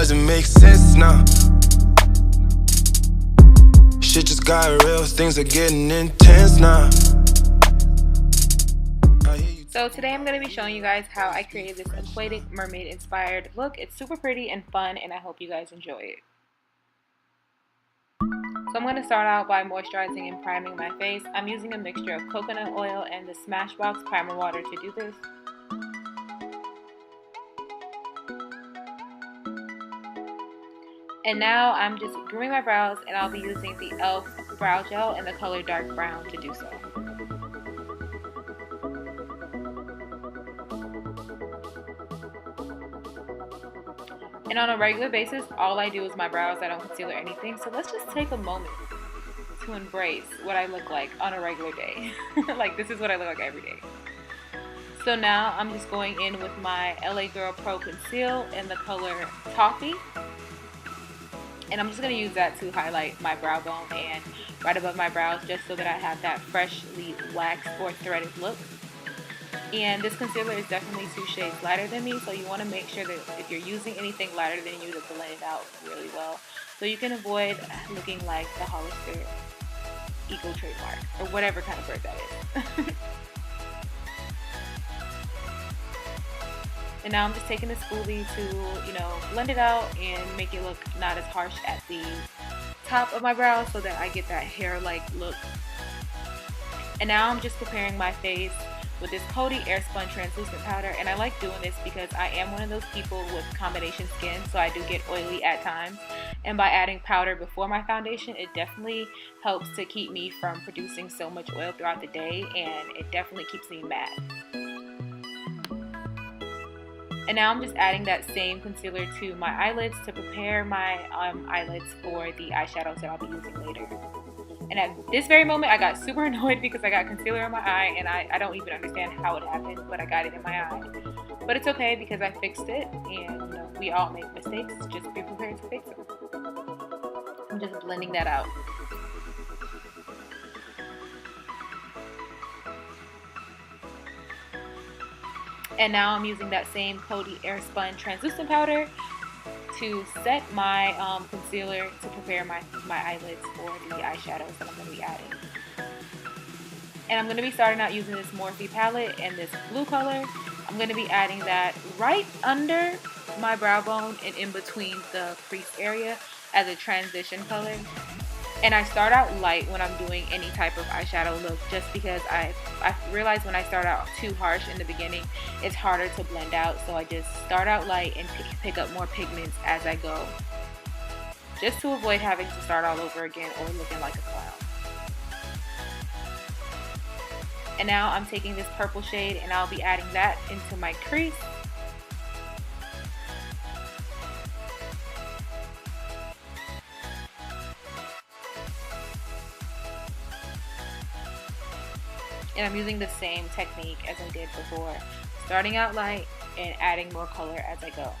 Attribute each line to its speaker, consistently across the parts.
Speaker 1: doesn't make sense now. Shit just got real, things are getting intense now.
Speaker 2: So today I'm going to be showing you guys how I created this aquatic mermaid inspired look. It's super pretty and fun, and I hope you guys enjoy it. So I'm going to start out by moisturizing and priming my face. I'm using a mixture of coconut oil and the Smashbox primer water to do this. And now I'm just grooming my brows, and I'll be using the e.l.f. brow gel in the color dark brown to do so. And on a regular basis, all I do is my brows. I don't conceal or anything. So let's just take a moment to embrace what I look like on a regular day. Like, this is what I look like every day. So now I'm just going in with my LA Girl Pro Conceal in the color Toffee. And I'm just going to use that to highlight my brow bone and right above my brows, just so that I have that freshly waxed or threaded look. And this concealer is definitely 2 shades lighter than me, so you want to make sure that if you're using anything lighter than you, to blend it out really well, so you can avoid looking like the Hollister Eco trademark, or whatever kind of bird that is. And now I'm just taking the spoolie to, blend it out and make it look not as harsh at the top of my brows, so that I get that hair-like look. And now I'm just preparing my face with this Coty Airspun translucent powder, and I like doing this because I am one of those people with combination skin, so I do get oily at times, and by adding powder before my foundation, it definitely helps to keep me from producing so much oil throughout the day, and it definitely keeps me matte. And now I'm just adding that same concealer to my eyelids to prepare my eyelids for the eyeshadows that I'll be using later. And at this very moment, I got super annoyed because I got concealer in my eye, and I don't even understand how it happened, but I got it in my eye. But it's okay because I fixed it, and we all make mistakes. Just be prepared to fix them. I'm just blending that out. And now I'm using that same Coty Airspun translucent powder to set my concealer to prepare my eyelids for the eyeshadows that I'm going to be adding. And I'm going to be starting out using this Morphe palette in this blue color. I'm going to be adding that right under my brow bone and in between the crease area as a transition color. And I start out light when I'm doing any type of eyeshadow look, just because I realize when I start out too harsh in the beginning, it's harder to blend out. So I just start out light and pick up more pigments as I go, just to avoid having to start all over again or looking like a clown. And now I'm taking this purple shade, and I'll be adding that into my crease. And I'm using the same technique as I did before, starting out light and adding more color as I go.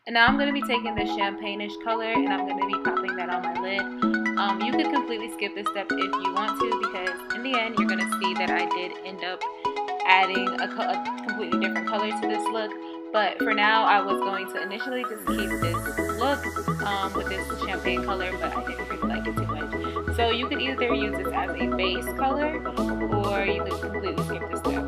Speaker 2: And now I'm going to be taking this champagne-ish color, and I'm going to be popping that on my lid. You could completely skip this step if you want to, because in the end you're going to see that I did end up adding a completely different color to this look. But for now, I was going to initially just keep this look with this champagne color, but I didn't really like it too much. So you could either use this as a base color, or you could completely skip this step.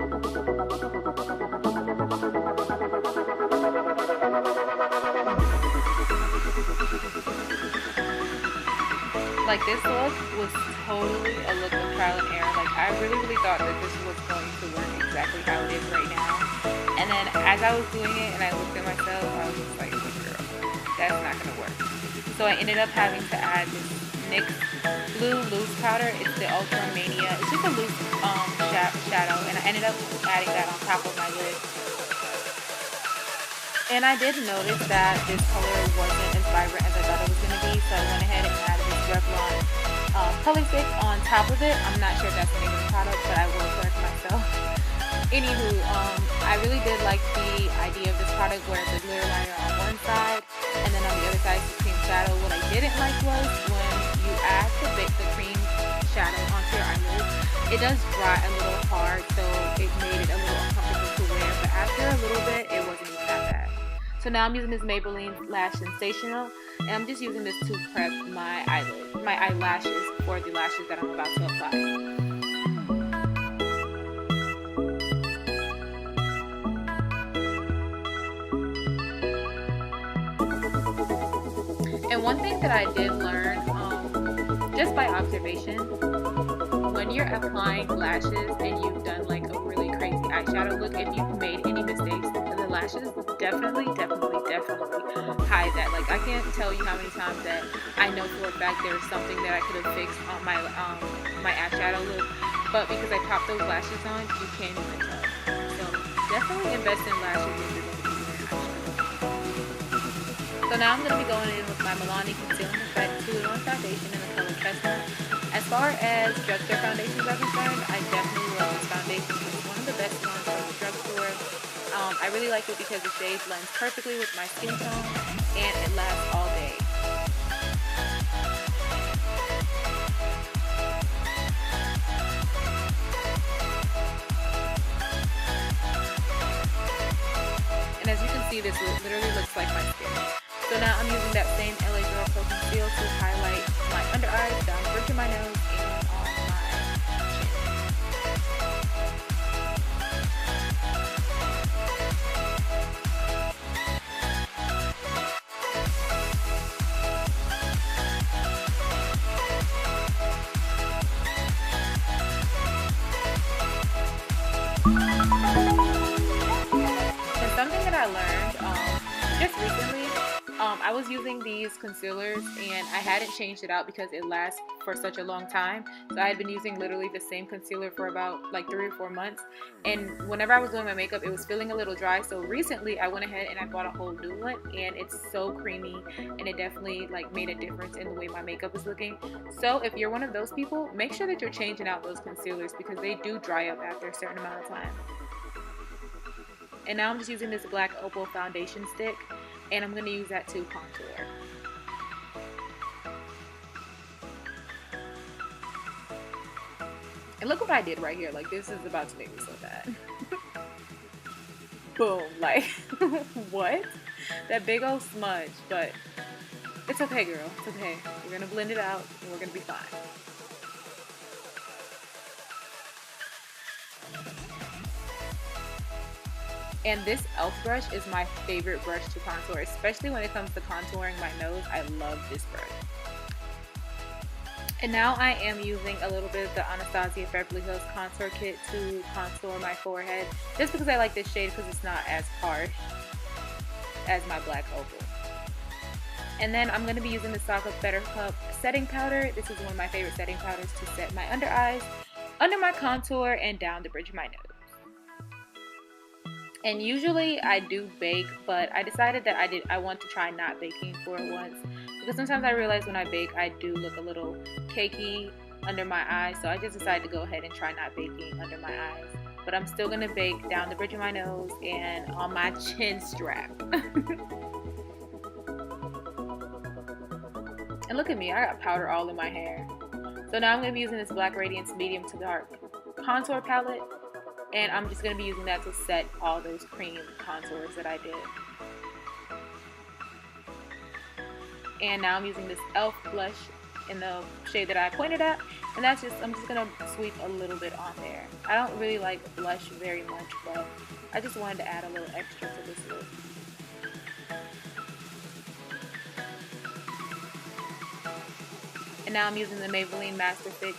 Speaker 2: Like, this look was totally a look of trial and error. Like, I really thought that this was going to work exactly how it is right now. And then as I was doing it and I looked at myself, I was just like, girl, that's not going to work. So I ended up having to add this NYX Blue Loose Powder. It's the Ultra Mania. It's just a loose shadow, and I ended up adding that on top of my lid. And I did notice that this color wasn't as vibrant as I thought it was going to be, so I went ahead and added this Revlon color stick on top of it. I'm not sure if that's the name of the product, but I will correct myself. Anywho, I really did like the idea of this product where it's a glitter liner on one side, and then on the other side is the cream shadow. What I didn't like was when you add the cream shadow onto your eyelids, it does dry a little hard, so it made it a little uncomfortable to wear, but after a little bit, it wasn't even that bad. So now I'm using this Maybelline Lash Sensational, and I'm just using this to prep my eyelashes for the lashes that I'm about to apply. And one thing that I did learn, just by observation, when you're applying lashes and you've done like a really crazy eyeshadow look, if you've made any mistakes, the lashes definitely hide that. Like, I can't tell you how many times that I know for a fact there was something that I could have fixed on my eyeshadow look, but because I popped those lashes on, you can't even tell. So definitely invest in lashes if you're going to be wearing eyeshadow. So now I'm going to be going in with my Milani Concealing Effect 2-in-1 Foundation in the color Chestnut. As far as drugstore foundations are concerned, I definitely love this foundation. It's one of the best ones from the drugstore. I really like it because the shade blends perfectly with my skin tone and it lasts all day. And as you can see, this literally looks like my skin. So now I'm using that same LA Girl Pro Conceal to highlight my under eyes, down the bridge of my nose, and on my chin. And something that I learned just recently, I was using these concealers and I hadn't changed it out because it lasts for such a long time. So I had been using literally the same concealer for about like 3 or 4 months, and whenever I was doing my makeup it was feeling a little dry. So recently I went ahead and I bought a whole new one, and it's so creamy and it definitely like made a difference in the way my makeup is looking. So if you're one of those people, make sure that you're changing out those concealers because they do dry up after a certain amount of time. And now I'm just using this black opal foundation stick, and I'm going to use that to contour. And look what I did right here. Like, this is about to make me so bad. Boom. Like, what? That big old smudge. But it's okay, girl. It's okay. We're going to blend it out and we're going to be fine. And this e.l.f. brush is my favorite brush to contour, especially when it comes to contouring my nose. I love this brush. And now I am using a little bit of the Anastasia Beverly Hills Contour Kit to contour my forehead, just because I like this shade because it's not as harsh as my black opal. And then I'm going to be using the Stock of Buttercup setting powder. This is one of my favorite setting powders to set my under eyes, under my contour, and down the bridge of my nose. And usually I do bake, but I decided that I want to try not baking for once, because sometimes I realize when I bake I do look a little cakey under my eyes. So I just decided to go ahead and try not baking under my eyes. But I'm still going to bake down the bridge of my nose and on my chin strap. And look at me, I got powder all in my hair. So now I'm going to be using this Black Radiance Medium to Dark contour palette. And I'm just going to be using that to set all those cream contours that I did. And now I'm using this e.l.f. blush in the shade that I pointed at. And that's just, I'm just going to sweep a little bit on there. I don't really like blush very much, but I just wanted to add a little extra to this look. And now I'm using the Maybelline Master Fix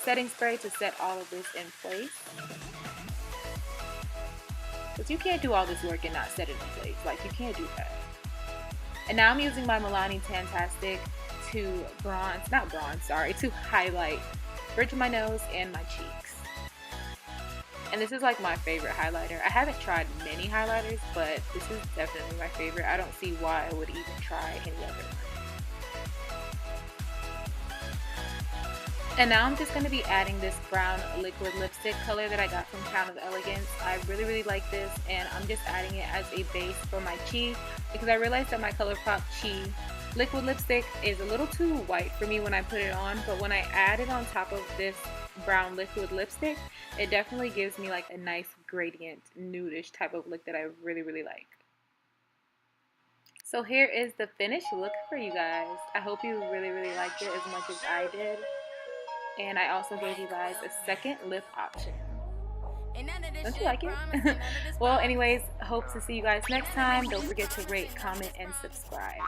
Speaker 2: setting spray to set all of this in place. Because you can't do all this work and not set it in place. Like, you can't do that. And now I'm using my Milani Tantastic to to highlight bridge of my nose and my cheeks. And this is like my favorite highlighter. I haven't tried many highlighters, but this is definitely my favorite. I don't see why I would even try any other one. And now I'm just going to be adding this brown liquid lipstick color that I got from Town of Elegance. I really like this, and I'm just adding it as a base for my cheek because I realized that my ColourPop Chi liquid lipstick is a little too white for me when I put it on, but when I add it on top of this brown liquid lipstick, it definitely gives me like a nice gradient nudish type of look that I really, really like. So here is the finished look for you guys. I hope you really, really liked it as much as I did. And I also gave you guys a second lip option. Don't you like it? Well, anyways, hope to see you guys next time. Don't forget to rate, comment, and subscribe.